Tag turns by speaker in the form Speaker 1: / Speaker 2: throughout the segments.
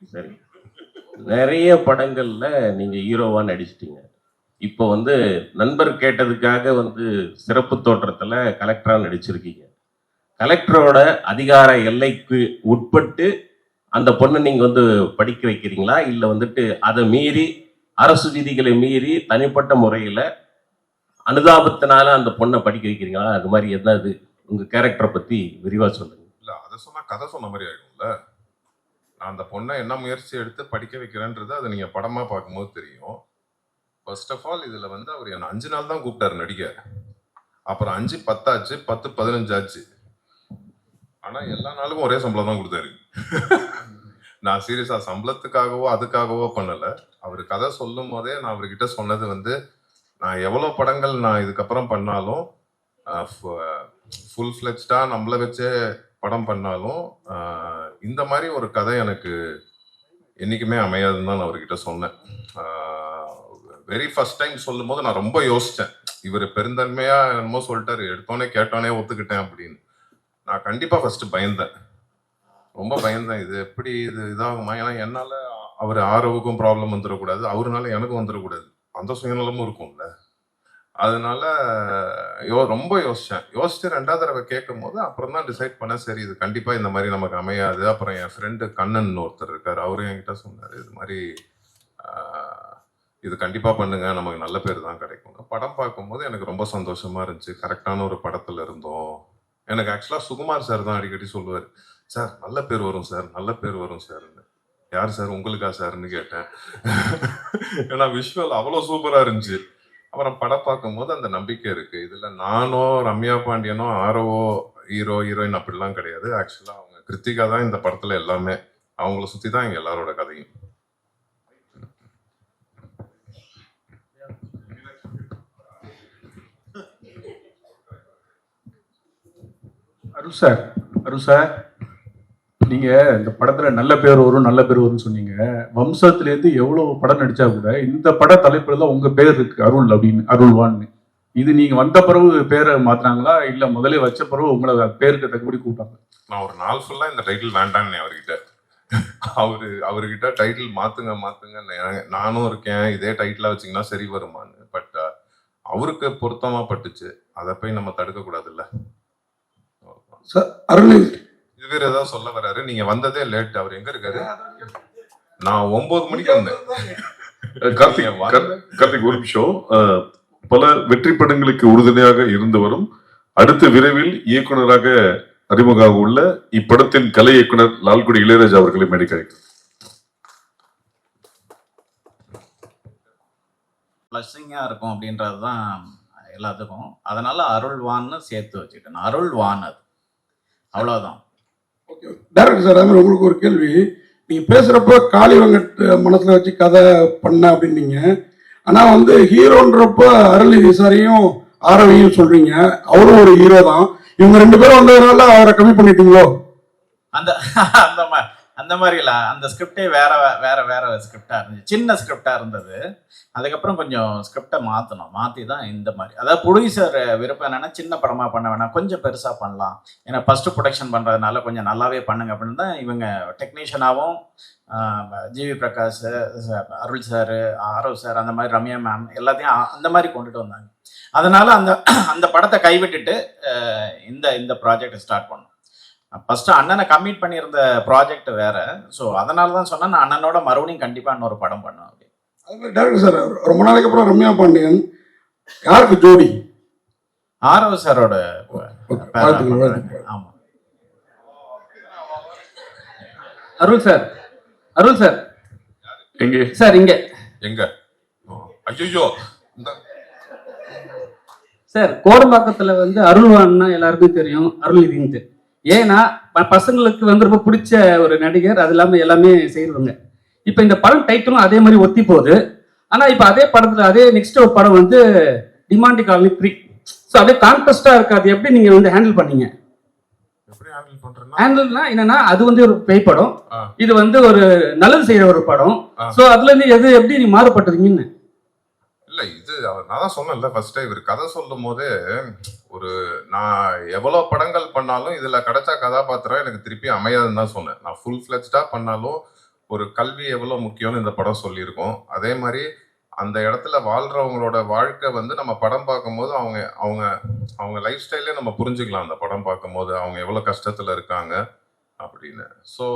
Speaker 1: சரி, நிறைய படங்கள்ல நீங்க ஹீரோவா நடிச்சிட்டீங்க. இப்போ வந்து நண்பர் கேட்டதுக்காக வந்து சிறப்பு தோற்றத்துல கலெக்டரா நடிச்சிருக்கீங்க. கலெக்டரோட அதிகார எல்லைக்கு உட்பட்டு அந்த பொண்ணை நீங்க வந்து படிக்க வைக்கிறீங்களா, இல்ல வந்துட்டு அதை மீறி அரசு விதிகளை மீறி தனிப்பட்ட முறையில அனுதாபத்தினால அந்த பொண்ணை படிக்க வைக்கிறீங்களா? அது மாதிரி என்னது உங்க கேரக்டரை பத்தி விரிவா சொல்லுங்க.
Speaker 2: இல்ல அதை சொன்னா கதை சொன்ன மாதிரி ஆயிடும்ல. நான் அந்த பொண்ணை என்ன முயற்சி எடுத்து படிக்க வைக்கிறேன்றது அதை நீங்க படமா பார்க்கும்போது தெரியும். ஃபர்ஸ்ட் ஆஃப் ஆல் இதுல வந்து அவர் என்ன 5 நாள் தான் கூப்பிட்டாரு நடிக்க. அப்புறம் 5 10 ஆச்சு, 10 15 ஆச்சு. ஆனா எல்லா நாளுக்கும் ஒரே சம்பளம் தான் கொடுத்தாரு. நான் சீரியஸா சம்பளத்துக்காகவோ அதுக்காகவோ பண்ணல. அவர் கதை சொல்லும் போதே நான் அவர்கிட்ட சொன்னது வந்து, நான் எவ்வளவு படங்கள் நான் இதுக்கப்புறம் பண்ணாலும் ஃபுல் ஃபிளெஜ்டா நம்மள வச்சே படம் பண்ணாலும் இந்த மாதிரி ஒரு கதை எனக்கு என்னைக்குமே அமையாதுன்னு தான் நான் அவர்கிட்ட சொன்னேன். வெரி ஃபர்ஸ்ட் டைம் சொல்லும் போது நான் ரொம்ப யோசிச்சேன். இவர் பெருந்தன்மையா என்னமோ சொல்லிட்டாரு, எடுத்தோன்னே கேட்டோன்னே ஒத்துக்கிட்டேன் அப்படின்னு. நான் கண்டிப்பா ஃபர்ஸ்ட் பயந்தேன், ரொம்ப பயந்தேன். இது எப்படி இது இதாகுமா? ஏன்னா என்னால அவர் ஆரோவுக்கும் ப்ராப்ளம் வந்துடக்கூடாது, அவருனால எனக்கும் வந்துடக்கூடாது, அந்த சுயநலமும் இருக்கும்ல. அதனால ரொம்ப யோசிச்சுட்டு 2வது தடவை கேட்கும் போது அப்புறம் தான் டிசைட் பண்ணேன், சரி இது கண்டிப்பா இந்த மாதிரி நமக்கு அமையாது. அப்புறம் என் ஃப்ரெண்டு கண்ணன் ஒருத்தர் இருக்காரு, அவரும் என்கிட்ட சொன்னாரு, இது மாதிரி இது கண்டிப்பா பண்ணுங்க, நமக்கு நல்ல பேர் தான் கிடைக்கும். படம் பார்க்கும்போது எனக்கு ரொம்ப சந்தோஷமா இருந்துச்சு. கரெக்டான ஒரு படத்துல இருந்தோம். எனக்கு ஆக்சுவலா சுகுமார் சார் தான் அடிக்கடி சொல்லுவார், சார் நல்ல பேர் வரும் சார், நல்ல பேர் வரும் சார்ன்னு. யார் சார், உங்களுக்கா சார்ன்னு கேட்டேன். ஏன்னா விஷுவல் அவ்வளோ சூப்பரா இருந்துச்சு. அப்புறம் படம் பார்க்கும்போது அந்த நம்பிக்கை இருக்கு. இதுல நானோ ரம்யா பாண்டியனோ ஆரோவோ ஹீரோ ஹீரோயின் அப்படிலாம் கிடையாது. ஆக்சுவலா அவங்க கிருத்திகா தான் இந்த படத்துல எல்லாமே. அவங்கள சுத்தி தான் எங்க எல்லாரோட கதையும்.
Speaker 3: அருள் சார், நீங்க இந்த படத்துல நல்ல பேர் வரும்னு சொன்னீங்க. வம்சத்துல இருந்து எவ்வளவு படம் நடிச்சா கூட இந்த பட தலைப்புல தான் உங்க பேர் இருக்கு, அருள் அப்படின்னு, அருள்வான்னு. இது நீங்க வந்த பிறகு பேரை மாத்தினாங்களா, இல்ல முதலே வச்ச பிறகு உங்களை பேருக்கு தக்கபடி கூப்பிட்டாங்க?
Speaker 2: நான் ஒரு நாள் ஃபுல்லா இந்த டைட்டில் வேண்டான்னு அவர்கிட்ட. அவர்கிட்ட டைட்டில் மாத்துங்க, நானும் இருக்கேன், இதே டைட்டிலா வச்சீங்கன்னா சரி வருமான்னு. பட் அவருக்கு பொருத்தமா பட்டுச்சு, அதை போய் நம்ம தடுக்க கூடாதுல்ல.
Speaker 4: அருள்
Speaker 2: இவர் ஏதாவது சொல்ல வர்றாரு, நீங்க வந்ததே லேட், அவர் எங்க இருக்காரு? நான் 9 மணிக்கு வந்தேன்.
Speaker 5: கார்த்திக் ஒரு நிமிஷம். பல வெற்றி படங்களுக்கு உறுதுணையாக இருந்து வரும், அடுத்த விரைவில் இயக்குனராக அறிமுகமாக உள்ள இப்படத்தின் கலை இயக்குனர் லால்குடி இளையராஜா அவர்களை மேடைக்கிறார்.
Speaker 6: பிளஸ்ஸிங்கா இருக்கும் அப்படின்றதுதான் எல்லாத்துக்கும். அதனால அருள்வான்னு சேர்த்து வச்சுக்கிட்டேன். அருள்வான், அது அவ்வளவுதான்.
Speaker 4: டைரக்டர் சார், அது உங்களுக்கு ஒரு கேள்வி. நீங்க பேசுறப்ப காளி வெங்கட் மனசுல வச்சு கதை பண்ண அப்படின்னீங்க. ஆனா வந்து ஹீரோன்றப்ப அருள்நிதி சாரையும் ஆரவையும் சொல்றீங்க, அவரும் ஒரு ஹீரோ தான். இவங்க 2 பேரும் வந்ததுனால அவரை கம்மி பண்ணிட்டீங்களோ?
Speaker 6: அந்த மாதிரி இல்ல. அந்த ஸ்கிரிப்டே வேற ஸ்கிரிப்டா இருந்துச்சு, சின்ன ஸ்கிரிப்டா இருந்தது. அதுக்கப்புறம் கொஞ்சம் ஸ்கிரிப்டை மாற்றி தான் இந்த மாதிரி. அதாவது ப்ரொடியூசர் விருப்பம் என்னன்னா, சின்ன படமாக பண்ண வேணாம், கொஞ்சம் பெருசாக பண்ணலாம், ஏன்னா ஃபஸ்ட்டு ப்ரொடக்ஷன் பண்ணுறதுனால கொஞ்சம் நல்லாவே பண்ணுங்க அப்படின்னு தான் இவங்க டெக்னீஷியனாகவும் ஜிவி பிரகாஷ், அருள் சார், ஆரவ் சார், அந்த மாதிரி ரம்யா மேம் எல்லாத்தையும் அந்த மாதிரி கொண்டுட்டு வந்தாங்க. அதனால அந்த படத்தை கைவிட்டுட்டு இந்த ப்ராஜெக்டை ஸ்டார்ட் பண்ணோம். ஃபஸ்ட்டு அண்ணனை கம்மிட் பண்ணியிருந்த ப்ராஜெக்ட் வேற. ஸோ அதனால தான் சொன்னேன், நான் அண்ணனோட மறுபடியும் கண்டிப்பாக இன்னொரு படம் பண்ணுவேன்.
Speaker 4: டைரக்டர் சார், ரொம்ப நாளைக்கு அப்புறம் ரம்யா பாண்டியன் யாருக்கு ஜோடி?
Speaker 6: ஆரவ் சாரோட. ஆமா.
Speaker 7: அருள் சார்
Speaker 5: எங்கே
Speaker 7: சார்? இங்க
Speaker 2: எங்க? ஐயோ
Speaker 7: சார், கோடம்பாக்கத்துல வந்து அருள்வான்னா எல்லாருக்கும் தெரியும், அருள்நிதின்ட்டு. ஏன்னா பசங்களுக்கு வந்து ரொம்ப பிடிச்ச ஒரு நடிகர், அது இல்லாம எல்லாமே செய்வாங்க. இப்ப இந்த படம் டைட்டிலும் அதே மாதிரி ஒத்தி போகுது. ஆனா இப்ப அதே படத்துல அதே நெக்ஸ்ட் ஒரு படம் வந்து டிமாண்டி காலனி 3. ஸோ அப்படியே கான்ட்ராஸ்டா இருக்காது. எப்படி நீங்க வந்து ஹேண்டில் பண்ணீங்க? ஹேண்டில்னா என்னன்னா, அது வந்து ஒரு பேய் படம், இது வந்து ஒரு நல்லது செய்யற ஒரு படம். ஸோ அதுல இருந்து எப்படி நீ மாறுபட்டதுங்கன்னு?
Speaker 2: இல்ல, இது நான் தான் சொன்னேன்ல ஃபர்ஸ்ட், இவர் கதை சொல்லும் போதே நான் எவ்வளவு படங்கள் பண்ணாலும் இதுல கிடைச்ச கதாபாத்திரம் எனக்கு திருப்பி அமையாதுன்னு தான் சொன்னேன். நான் ஃபுல் ஃபிளெஜ்டா பண்ணாலும் ஒரு கல்வி எவ்வளோ முக்கியம்னு இந்த படம் சொல்லியிருக்கோம். அதே மாதிரி அந்த இடத்துல வாழ்றவங்களோட வாழ்க்கை வந்து நம்ம படம் பார்க்கும்போது அவங்க அவங்க அவங்க லைஃப் ஸ்டைலே நம்ம புரிஞ்சுக்கலாம். அந்த படம் பார்க்கும்போது அவங்க எவ்வளோ கஷ்டத்தில் இருக்காங்க அப்படின்னு. ஸோ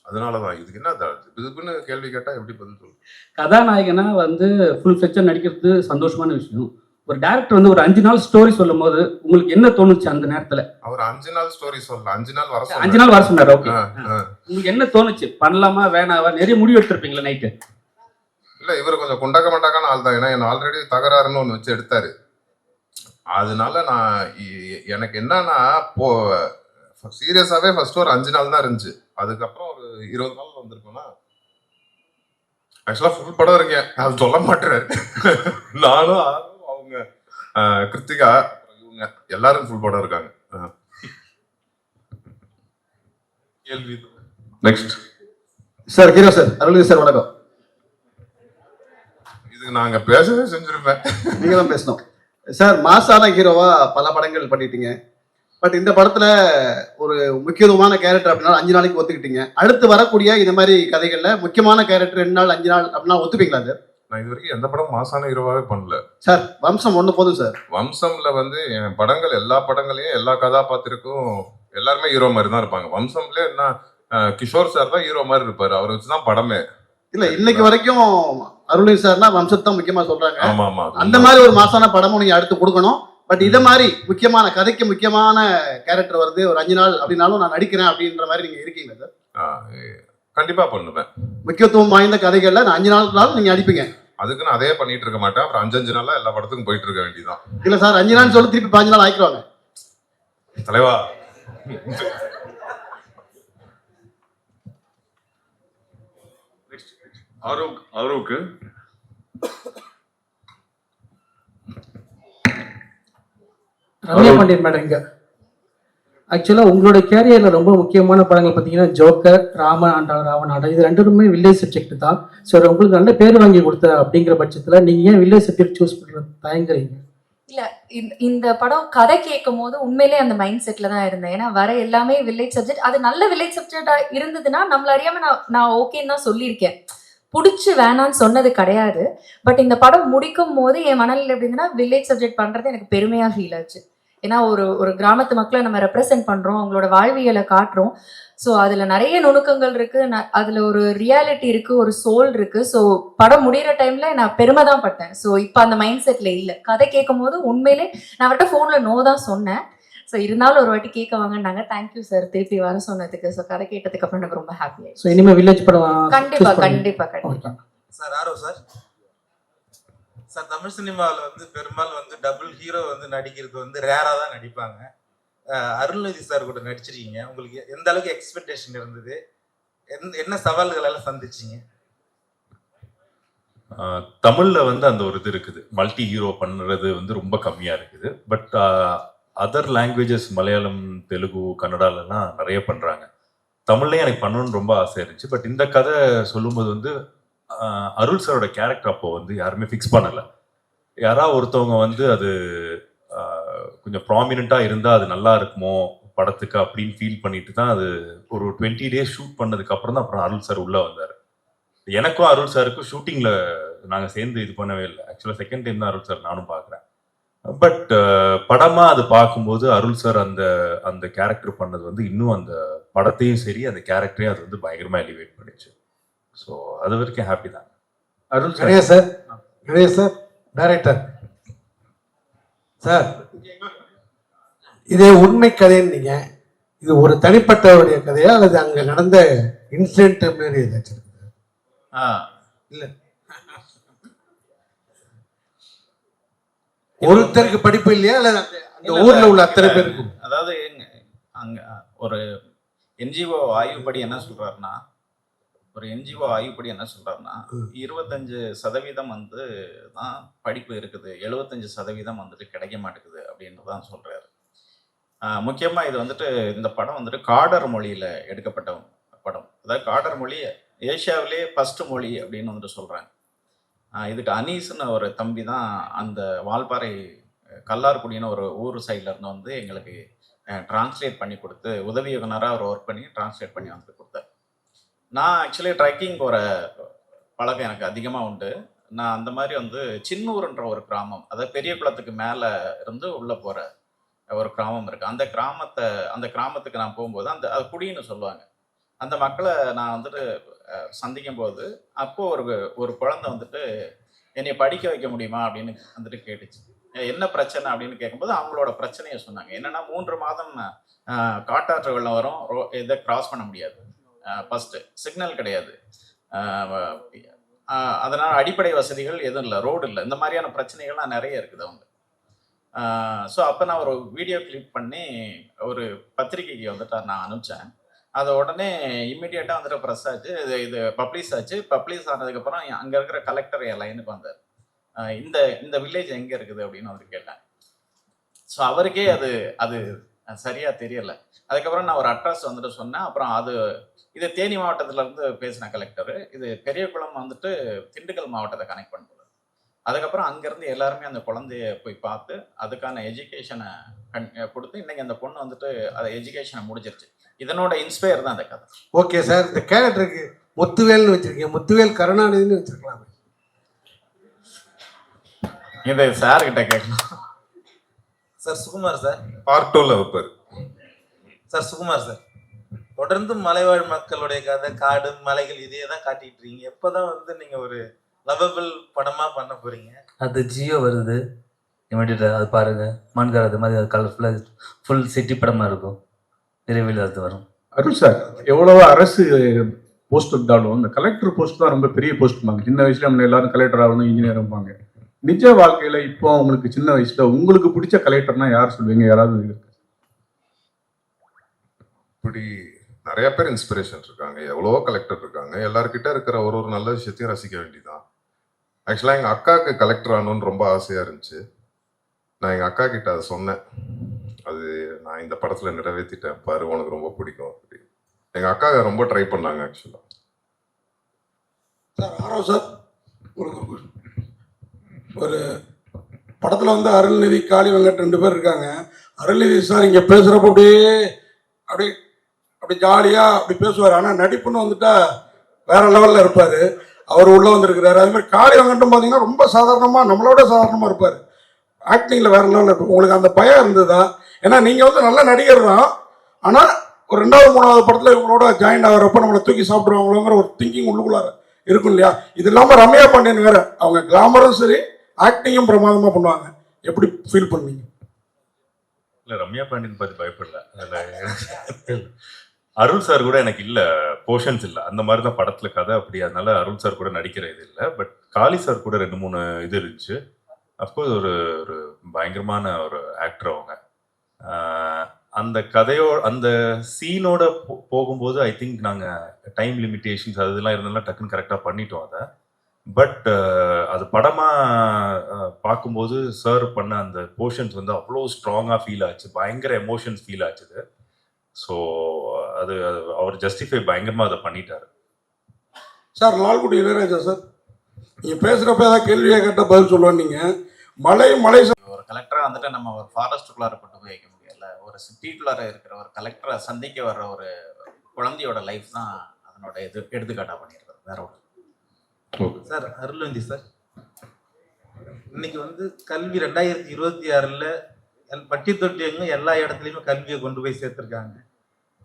Speaker 2: அதனால தான் இதுக்கு என்ன இதுக்குன்னு கேள்வி கேட்டால் எப்படி பதில் சொல்லு.
Speaker 7: கதாநாயகனா வந்து ஃபுல் ஃபிளெக்சர் நடிக்கிறது சந்தோஷமான விஷயம். ஒரு டேரக்டர் வந்து ஒரு 5 நாள் ஸ்டோரி சொல்லும் போது உங்களுக்கு என்ன தோணுச்சு அந்த நேரத்துல?
Speaker 2: அவர் 5 நாள் ஸ்டோரி சொல்லல, 5 நாள் வர
Speaker 7: 5 நாள் வர சொன்னாரு. ஓகே,
Speaker 2: சொன்னாரு.
Speaker 7: உங்களுக்கு என்ன தோணுச்சு? பண்ணலாமா வேணாவா? நிறைய முடிவு எடுத்திருப்பீங்களா நைட்டு?
Speaker 2: இல்ல இவர் கொஞ்சம் குண்டக்க மாட்டாக்கான ஆள் தான். ஏன்னா என்ன ஆல்ரெடி தகராறுன்னு ஒன்று வச்சு எடுத்தாரு. அதனால நான் எனக்கு என்னன்னா சீரியஸாவே ஃபர்ஸ்ட் ஒரு 5 நாள் தான் இருந்துச்சு. அதுக்கப்புறம் ஒரு 20 நாள் வந்திருக்கோம்னா ஆக்சுவலா ஃபுல் படம் இருக்கேன், அது சொல்ல மாட்டேறாரு. நானும் அவங்க கிருத்திகா இவங்க எல்லாரும் ஃபுல் படம் இருக்காங்க. கேள்வி
Speaker 5: next
Speaker 8: sir. Hero sir, Arulnithi sir வணக்கம்.
Speaker 2: இதுக்கு நாங்க பேசவே செஞ்சிருப்பேன்.
Speaker 8: நீங்க தான் பேசணும் சார். மாசான ஹீரோவா பல படங்கள் பண்ணிட்டீங்க. பட் இந்த படத்துல ஒரு முக்கியத்துவமான கேரக்டர் அப்படின்னா 5 நாளைக்கு ஒத்துக்கிட்டீங்க. அடுத்து வரக்கூடிய இந்த மாதிரி கதைகள்ல முக்கியமான கேரக்டர் 2 நாள் 5 நாள் அப்படின்னா ஒத்துப்பீங்களா சார்?
Speaker 2: நான் இது வரைக்கும் எந்த படம் மாசான ஹீரோவாவே பண்ணல
Speaker 8: சார். வம்சம் 1 போதும் சார்.
Speaker 2: வம்சம்ல வந்து என் படங்கள் எல்லா படங்களையும் எல்லா கதாபாத்திரக்கும் எல்லாருமே ஹீரோ மாதிரி தான் இருப்பாங்க. வம்சம்ல என்ன கிஷோர் சார் தான் ஹீரோ மாதிரி இருப்பாரு. அவரை வச்சுதான் படமே.
Speaker 8: இல்ல இன்னைக்கு வரைக்கும் அருள்நிதி சார்னா வம்சத்தை முக்கியமா சொல்றாங்க.
Speaker 2: ஆமா ஆமா.
Speaker 8: அந்த மாதிரி ஒரு மாசான படமும் நீங்க அடுத்து கொடுக்கணும். பட் இதை மாதிரி முக்கியமான கதைக்கு முக்கியமான கேரக்டர் வருது ஒரு 5 நாள் அப்படின்னாலும் நான் நடிக்கிறேன் அப்படின்ற மாதிரி நீங்க இருக்கீங்க சார்?
Speaker 2: கண்டிப்பா பண்ணுவேன்.
Speaker 8: முக்கியத்துவம் வாய்ந்த கதைகள்ல நான் 5 நாளுக்குனாலும் நீங்க அடிப்பீங்க.
Speaker 2: அதுக்கு நான் அதே பண்ணிட்டு இருக்க மாட்டேன். அப்புறம் 5 நாளா எல்லா படத்துக்கும் போயிட்டு இருக்க வேண்டியதான்.
Speaker 8: இல்ல சார், 5 நாள் சொல்லி திருப்பி 5 நாள் ஆக்கிடுவாங்க
Speaker 2: தலைவா.
Speaker 5: ஆரோவுக்கு
Speaker 9: ரம்யா பாண்டியன் மேடம் இங்க. ஆக்சுவலாக உங்களோட கேரியரில் ரொம்ப முக்கியமான படங்கள் பார்த்தீங்கன்னா ஜோக்கர், ராம ஆண்டா ராவணாடா, இது 2மே வில்லேஜ் சப்ஜெக்ட் தான். ஸோ உங்களுக்கு நல்ல பேர் வாங்கி கொடுத்த அப்படிங்கிற பட்சத்தில் நீங்கள் ஏன் வில்லேஜ் சப்ஜெக்ட் சூஸ் பண்ணுறது தயங்குறீங்க?
Speaker 10: இல்ல இந்த படம் கதை கேட்கும் போது உண்மையிலே அந்த மைண்ட் செட்ல தான் இருந்தேன். ஏன்னா வர எல்லாமே வில்லேஜ் சப்ஜெக்ட், அது நல்ல வில்லேஜ் சப்ஜெக்டா இருந்ததுன்னா நம்மள அறியாம நான் ஓகேன்னு தான் சொல்லியிருக்கேன், பிடிச்சி வேணான்னு சொன்னது கிடையாது. பட் இந்த படம் முடிக்கும் போது என் மனநிலை எப்படின்னா வில்லேஜ் சப்ஜெக்ட் பண்றது எனக்கு பெருமையா ஃபீல் ஆச்சு. ஏன்னா ஒரு கிராமத்து மக்களை நம்ம ரெப்ரசென்ட் பண்றோம், அவங்களோட வாழ்வியலை காட்டுறோம். ஸோ அதுல நிறைய நுணுக்கங்கள் இருக்கு, அதுல ஒரு ரியாலிட்டி இருக்கு, ஒரு சோல் இருக்கு. ஸோ படம் முடிகிற டைம்ல நான் பெருமை தான் பட்டேன். ஸோ இப்போ அந்த மைண்ட் செட்ல இல்லை. கதை கேட்கும் போது உண்மையிலே நான் அவர்கிட்ட ஃபோன்ல நோ தான் சொன்னேன். ஸோ இருந்தாலும் ஒரு வாட்டி கேட்க வாங்கினாங்க. தேங்க்யூ சார் திருப்பி வர சொன்னதுக்கு. ஸோ கதை கேட்டதுக்கு அப்புறம் எனக்கு ரொம்ப ஹாப்பி ஆயிடுச்சு.
Speaker 9: ஸோ இனிமேல் வில்லேஜ் படம்
Speaker 10: கண்டிப்பா கண்டிப்பா கண்டிப்பா.
Speaker 11: சார் ஆரோ சார். சார் தமிழ் சினிமாவில் வந்து பெரும்பாலும் வந்து டபுள் ஹீரோ வந்து நடிக்கிறது வந்து ரேராக தான் நடிப்பாங்க. அருள்நிதி சார் கூட நடிச்சிருக்கீங்க. உங்களுக்கு எந்த அளவுக்கு எக்ஸ்பெக்டேஷன் இருந்தது? என்ன சவால்கள் எல்லாம் சந்திச்சிங்க?
Speaker 12: தமிழ்ல வந்து அந்த ஒரு இது இருக்குது, மல்டி ஹீரோ பண்ணுறது வந்து ரொம்ப கம்மியா இருக்குது. But other languages Malayalam, Telugu, கன்னடாலலாம் நிறைய பண்றாங்க. தமிழ்லயும் எனக்கு பண்ணணும்னு ரொம்ப ஆசை இருந்துச்சு. பட் இந்த கதை சொல்லும்போது வந்து அருள் சாரோட கேரக்டர் அப்போ வந்து யாருமே ஃபிக்ஸ் பண்ணலை. யாராவது ஒருத்தவங்க வந்து அது கொஞ்சம் ப்ராமினெண்ட்டாக இருந்தால் அது நல்லா இருக்குமோ படத்துக்கு அப்படின்னு ஃபீல் பண்ணிட்டு தான் அது ஒரு 20 days ஷூட் பண்ணதுக்கு அப்புறம் தான் அப்புறம் அருள் சார் உள்ளே வந்தார். எனக்கும் அருள் சாருக்கும் ஷூட்டிங்கில் நாங்கள் சேர்ந்து இது பண்ணவே இல்லை. ஆக்சுவலாக செகண்ட் டைம் தான் அருள் சார் நானும் பார்க்குறேன். பட் படமாக அது பார்க்கும்போது அருள் சார் அந்த கேரக்டர் பண்ணது வந்து இன்னும் அந்த படத்தையும் சரி அந்த கேரக்டரையும் அது வந்து பயங்கரமாக எலிவேட் பண்ணிச்சு. ஸோ அது வரைக்கும் ஹாப்பி தான்.
Speaker 9: அருள் சார் டைரக்டர்
Speaker 8: சார், இதே உண்மை கதைன்னு நீங்க இது ஒரு தனிப்பட்டவருடைய கதையா அல்லது அங்க நடந்த இன்சிடென்ட் மாதிரி ஏதாச்சும்?
Speaker 6: இல்ல
Speaker 8: ஒருத்தருக்கு படிப்பு இல்லையா அல்லது அந்த ஊர்ல உள்ள அத்தனை பேருக்கு?
Speaker 6: அதாவது அங்க ஒரு என்ஜிஓ ஆய்வுப்படி என்ன சொல்றாருன்னா 25% வந்து தான் படிப்பு இருக்குது, 75% வந்துட்டு கிடைக்க மாட்டேங்குது அப்படின்னு தான் சொல்றாரு. முக்கியமா இது வந்துட்டு இந்த படம் வந்துட்டு காடர் மொழியில எடுக்கப்பட்ட படம். அதாவது காடர் மொழி ஏஷியாவிலே ஃபர்ஸ்ட் மொழி அப்படின்னு வந்துட்டு சொல்றாங்க. இதுக்கு அனீஸ்னு ஒரு தம்பி தான் அந்த வால்பாறை கல்லார்குடின்னு ஒரு ஊர் சைட்ல இருந்து வந்து எங்களுக்கு டிரான்ஸ்லேட் பண்ணி கொடுத்து உதவி இயக்குனராக அவர் ஒர்க் பண்ணி டிரான்ஸ்லேட் பண்ணி வந்து கொடுத்தார். நான் ஆக்சுவலி ட்ரெக்கிங் போகிற பழக்கம் எனக்கு அதிகமாக உண்டு. நான் அந்த மாதிரி வந்து சின்னூர்ன்ற ஒரு கிராமம், அதாவது பெரிய குளத்துக்கு மேலே இருந்து உள்ளே போகிற ஒரு கிராமம் இருக்குது. அந்த கிராமத்துக்கு நான் போகும்போது அது குடின்னு சொல்லுவாங்க. அந்த மக்களை நான் வந்துட்டு சந்திக்கும் போது அப்போது ஒரு குழந்தை வந்துட்டு என்னை படிக்க வைக்க முடியுமா அப்படின்னு வந்துட்டு கேட்டுச்சு. என்ன பிரச்சனை அப்படின்னு கேட்கும்போது அவங்களோட பிரச்சனையை சொன்னாங்க. என்னென்னா 3 மாதம் காட்டாற்று வெள்ளம் வரும், இதை கிராஸ் பண்ண முடியாது, ஃபஸ்ட்டு சிக்னல் கிடையாது, அதனால் அடிப்படை வசதிகள் எதுவும் இல்லை, ரோடு இல்லை, இந்த மாதிரியான பிரச்சனைகள்லாம் நிறைய இருக்குது அவங்க. ஸோ அப்போ நான் ஒரு வீடியோ கிளிப் பண்ணி ஒரு பத்திரிக்கைக்கு வந்துட்டு நான் அனுப்பிச்சேன். அதை உடனே இம்மிடியேட்டாக வந்துட்டு ப்ரெஸ் ஆச்சு, இது பப்ளிஷ் ஆச்சு. பப்ளிஷ் ஆனதுக்கப்புறம் அங்கே இருக்கிற கலெக்டர் என் லைனுக்கு வந்தார். இந்த வில்லேஜ் எங்கே இருக்குது அப்படின்னு வந்து கேட்டேன். ஸோ அவருக்கே அது சரியாக தெரியலை. அதுக்கப்புறம் நான் ஒரு அட்ரஸ் வந்துட்டு சொன்னேன். அப்புறம் இது தேனி மாவட்டத்திலேருந்து பேசின கலெக்டரு, இது பெரியகுளம் வந்துட்டு திண்டுக்கல் மாவட்டத்தை கனெக்ட் பண்ணுறது. அதுக்கப்புறம் அங்கேருந்து எல்லாருமே அந்த குழந்தைய போய் பார்த்து அதுக்கான எஜுகேஷனை கொடுத்து இன்றைக்கி அந்த பொண்ணு வந்துட்டு அதை எஜுகேஷனை முடிஞ்சிருச்சு. இதனோட இன்ஸ்பயர் தான் அந்த கதை.
Speaker 13: ஓகே சார், இந்த கேரக்டருக்கு முத்துவேல்னு வச்சிருக்கீங்க, முத்துவேல் கருணாநிதினு வச்சிருக்கலாம்.
Speaker 6: இதை சார்கிட்ட கேட்கலாம்.
Speaker 11: சார் சுகுமார் சார்,
Speaker 2: பார்ட் 2ல வைப்பார்.
Speaker 11: சார் சுகுமார் சார், தொடர்ந்து மலைவாழ் மக்களுடைய கதை, காடு மலைகள் இதே தான் காட்டிட்டு இருக்கீங்க. எப்போதான் வந்து நீங்கள் ஒரு லவபிள் படமாக பண்ண போகிறீங்க?
Speaker 14: அது ஜியோ வருது இமீடியட்டாக, அது பாருங்க. மான்கார் அது மாதிரி கலர்ஃபுல்லாக ஃபுல் சிட்டி படமாக இருக்கும், விரைவில் அது வரும்.
Speaker 3: அருள் சார், எவ்வளவோ அரசு போஸ்ட் இருந்தாலும் இந்த கலெக்டர் போஸ்ட் தான் ரொம்ப பெரிய போஸ்ட்பாங்க. சின்ன வயசுல நம்ம எல்லாரும் கலெக்டர் ஆகணும், இன்ஜினியர் ஆகுவாங்க. நிஜ வாழ்க்கையில இப்போ உங்களுக்கு சின்ன வயசுல உங்களுக்கு பிடிச்ச கலெக்டர்னா யார் சொல்லுவீங்க? யாராவது இருக்கு?
Speaker 2: இப்படி நிறைய பேர் இன்ஸ்பிரேஷன் இருக்காங்க, எவ்வளவோ கலெக்டர் இருக்காங்க. எல்லாருக்கிட்ட இருக்கிற ஒரு நல்ல விஷயத்தையும் ரசிக்க வேண்டியதான். ஆக்சுவலாக எங்கள் அக்காவுக்கு கலெக்டர் ஆகணும்னு ரொம்ப ஆசையாக இருந்துச்சு. நான் எங்கள் அக்கா கிட்ட அதை சொன்னேன், அது நான் இந்த படத்தில் நிறைவேற்றிட்டேன் பாரு, உனக்கு ரொம்ப பிடிக்கும் அப்படி. எங்கள் அக்கா ரொம்ப ட்ரை பண்ணாங்க ஆக்சுவலாக.
Speaker 4: சார் ஆரவ் சார், ஒரு படத்தில் வந்து அருள்நிதி, காளி வெங்கட் 2 பேர் இருக்காங்க. அருள்நிதி சார் இங்கே பேசுகிறப்ப அப்படி ஜாலியாக அப்படி பேசுவார். ஆனால் நடிப்புன்னு வந்துட்டா வேற லெவலில் இருப்பார். அவர் உள்ளே வந்துருக்கிறாரு. அது மாதிரி காளி வெங்கட்டும் பார்த்தீங்கன்னா ரொம்ப சாதாரணமாக, நம்மளோட சாதாரணமாக இருப்பார். ஆக்டிங்கில் வேற லெவலில் இருப்பார். உங்களுக்கு அந்த பயம் இருந்ததா? ஏன்னா நீங்கள் வந்து நல்ல நடிகர் தான், ஆனால் ஒரு 2வது 3வது படத்தில் இவங்களோட ஜாயின் ஆகிறப்ப நம்மளை தூக்கி சாப்பிடுவாங்களோங்கிற ஒரு திங்கிங் உள்ளுக்குள்ளார இருக்கும் இல்லையா? இது இல்லாமல் ரம்யா பாண்டியன் வேற, அவங்க கிளாமரும் சரி ஆக்டிங்கும் பிரமாதமாக பண்ணுவாங்க. எப்படி ஃபீல் பண்ணீங்க?
Speaker 12: இல்லை, ரம்யா பாண்டியன் பற்றி பயப்படல. அதில் அருள் சார் கூட எனக்கு இல்லை, போர்ஷன்ஸ் இல்லை, அந்த மாதிரி தான் படத்தில் கதை அப்படி. அதனால அருள் சார் கூட நடிக்கிற இது இல்லை. பட் காளி சார் கூட 2-3 இது இருந்துச்சு. அஃப்கோர்ஸ் ஒரு பயங்கரமான ஒரு ஆக்டர் அவங்க. அந்த அந்த சீனோட போகும்போது ஐ திங்க் நாங்கள் டைம் லிமிட்டேஷன்ஸ் அதெல்லாம் இருந்தாலும் டக்குன்னு கரெக்டாக பண்ணிட்டோம் அதை. பட் அது படமாக பார்க்கும்போது சார் பண்ண அந்த போர்ஷன்ஸ் வந்து அவ்வளோ ஸ்ட்ராங்காக ஃபீல் ஆச்சு, பயங்கர எமோஷன்ஸ் ஃபீல் ஆச்சுது. ஸோ அது அவர் ஜஸ்டிஃபை பயங்கரமாக அதை பண்ணிட்டார்.
Speaker 4: சார் லால்குடி இளையராஜா சார், நீங்கள் பேசுகிறப்ப ஏதாவது கேள்வியாக கேட்டால் பதில் சொல்லுவேன். நீங்கள் மலை
Speaker 6: ஒரு கலெக்டராக வந்துட்டு நம்ம ஒரு ஃபாரஸ்ட்டுக்குள்ளார கொண்டு போய் வைக்க முடியல. ஒரு சிட்டிக்குள்ளார இருக்கிற ஒரு கலெக்டரை சந்திக்க வர்ற ஒரு குழந்தையோட லைஃப் தான் அதனோட எடுத்துக்காட்டாக பண்ணியிருக்காரு. வேற ஒரு
Speaker 11: சார் அருள்வந்தி சார், இன்னைக்கு வந்து கல்வி 2026ல் பட்டி தொட்டியங்க எல்லா இடத்துலையுமே கல்வியை கொண்டு போய் சேர்த்துருக்காங்க.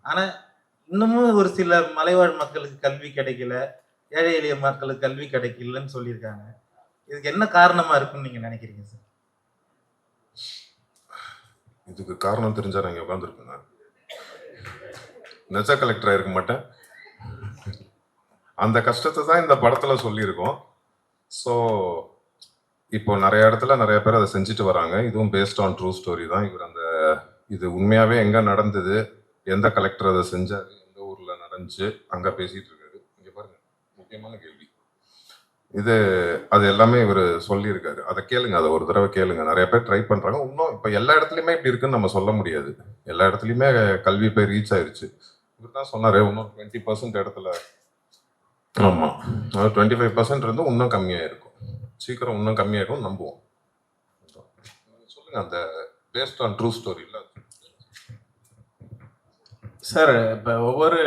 Speaker 11: ஆனால் இன்னமும் ஒரு சில மலைவாழ் மக்களுக்கு கல்வி கிடைக்கல, ஏழை எளிய மக்களுக்கு கல்வி கிடைக்கலன்னு சொல்லியிருக்காங்க. இதுக்கு என்ன காரணமாக இருக்குன்னு நீங்கள் நினைக்கிறீங்க சார்?
Speaker 2: இதுக்கு காரணம் தெரிஞ்சா நான் இங்கே உட்காந்துருப்பேங்க, நெஜ கலெக்டராக இருக்க மாட்டேன். அந்த கஷ்டத்தை தான் இந்த படத்தில் சொல்லியிருக்கோம். ஸோ இப்போ நிறைய இடத்துல நிறைய பேர் அதை செஞ்சுட்டு வராங்க. இதுவும் பேஸ்ட் ஆன் ட்ரூ ஸ்டோரி தான். இது உண்மையாகவே எங்கே நடந்தது, எந்த கலெக்டர் அதை செஞ்சார், எந்த ஊரில் நடந்துச்சு, அங்கே பேசிகிட்டு இருக்காரு. இங்கே பாருங்க, முக்கியமான கேள்வி அது எல்லாமே இவர் சொல்லியிருக்காரு. அதை கேளுங்க, அதை ஒரு தடவை கேளுங்க. நிறைய பேர் ட்ரை பண்ணுறாங்க. இன்னும் இப்போ எல்லா இடத்துலையுமே இப்படி இருக்குன்னு நம்ம சொல்ல முடியாது. எல்லா இடத்துலையுமே கல்வி போய் ரீச் ஆயிடுச்சு. இவர் தான் சொன்னார், இன்னும் 20% இடத்துல, ஆமாம் 25% இருந்து இன்னும் கம்மியாக இருக்கும், சீக்கிரம் இன்னும் கம்மியாகிடும் நம்புவோம். சொல்லுங்க, அந்த பேஸ்ட் ஆன் ட்ரூ ஸ்டோரி இல்லை?
Speaker 6: சார் இப்போ ஒவ்வொரு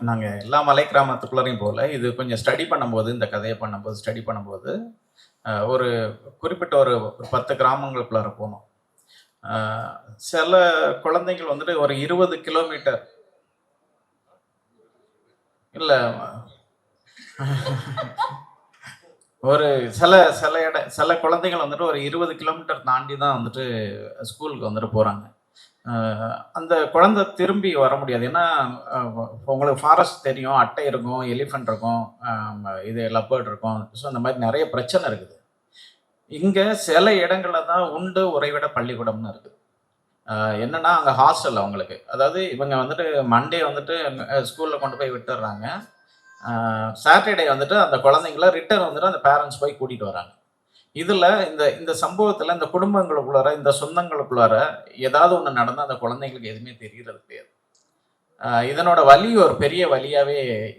Speaker 6: நாங்கள் எல்லா மலை கிராமத்துக்குள்ளரையும் போகல, இது கொஞ்சம் ஸ்டடி பண்ணும்போது, இந்த கதையை ஸ்டடி பண்ணும்போது ஒரு குறிப்பிட்ட ஒரு 10 கிராமங்களுக்குள்ளார போனோம். சில குழந்தைகள் வந்துட்டு ஒரு 20 கிலோமீட்டர் இல்லை ஒரு சில குழந்தைகள் வந்துட்டு ஒரு 20 கிலோமீட்டர் தாண்டி தான் வந்துட்டு ஸ்கூலுக்கு வந்துட்டு போகிறாங்க. அந்த குழந்தை திரும்பி வர முடியாது. ஏன்னா உங்களுக்கு ஃபாரஸ்ட் தெரியும், அட்டை இருக்கும், எலிஃபண்ட் இருக்கும், இது லப்பர்ட் இருக்கும். ஸோ அந்த மாதிரி நிறைய பிரச்சனை இருக்குது. இங்கே சில இடங்களில் தான் உண்டு உறைவிட பள்ளிக்கூடம்னு இருக்குது. என்னன்னா அங்கே ஹாஸ்டல் அவங்களுக்கு, அதாவது இவங்க வந்துட்டு மண்டே வந்துட்டு ஸ்கூலில் கொண்டு போய் விட்டுடுறாங்க. சாட்டர்டே வந்துட்டு அந்த குழந்தைங்கள ரிட்டர்ன் வந்துட்டு அந்த பேரண்ட்ஸ் போய் கூட்டிகிட்டு வராங்க. இதில் இந்த சம்பவத்தில் இந்த குடும்பங்களுக்குள்ளார, இந்த சொந்தங்களுக்குள்ளார ஏதாவது ஒன்று நடந்தால் அந்த குழந்தைங்களுக்கு எதுவுமே தெரியறது கிடையாது. இதனோட வலி ஒரு பெரிய வலியாகவே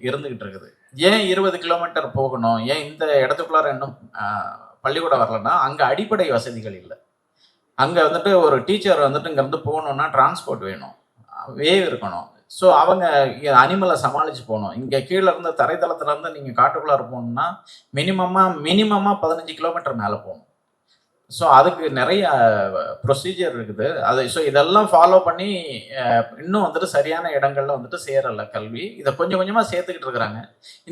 Speaker 6: இருந்துக்கிட்டு இருக்குது. ஏன் 20 கிலோமீட்டர் போகணும், ஏன் இந்த இடத்துக்குள்ளார இன்னும் பள்ளிக்கூடம் வரலன்னா, அங்கே அடிப்படை வசதிகள் இல்லை. அங்கே வந்துட்டு ஒரு டீச்சர் வந்துட்டு இங்கேருந்து போகணுன்னா டிரான்ஸ்போர்ட் வேணும், வேவ் இருக்கணும். ஸோ அவங்க அனிமலை சமாளித்து போகணும். இங்கே கீழே இருந்து தரைத்தளத்துலேருந்து நீங்கள் காட்டுக்குள்ளார போகணுன்னா மினிமமாக 15 கிலோமீட்டர் மேலே போகணும். ஸோ அதுக்கு நிறைய ப்ரொசீஜர் இருக்குது. ஸோ இதெல்லாம் ஃபாலோ பண்ணி இன்னும் வந்துட்டு சரியான இடங்கள்ல வந்துட்டு சேரலை கல்வி. இதை கொஞ்சம் கொஞ்சமாக சேர்த்துக்கிட்டு இருக்கிறாங்க.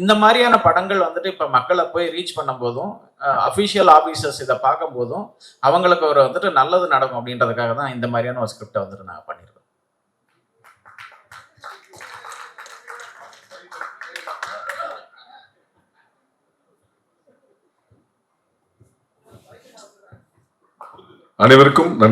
Speaker 6: இந்த மாதிரியான படங்கள் வந்துட்டு இப்போ மக்களை போய் ரீச் பண்ணும்போதும், அஃபிஷியல் ஆஃபீஸர்ஸ் இதை பார்க்கும்போதும் அவங்களுக்கு ஒரு வந்துட்டு நல்லது நடக்கும் அப்படின்றதுக்காக தான் இந்த மாதிரியான ஒரு ஸ்கிரிப்டை வந்துட்டு நான் பண்ணியிருக்கேன்.
Speaker 5: அனைவருக்கும் நன்றி.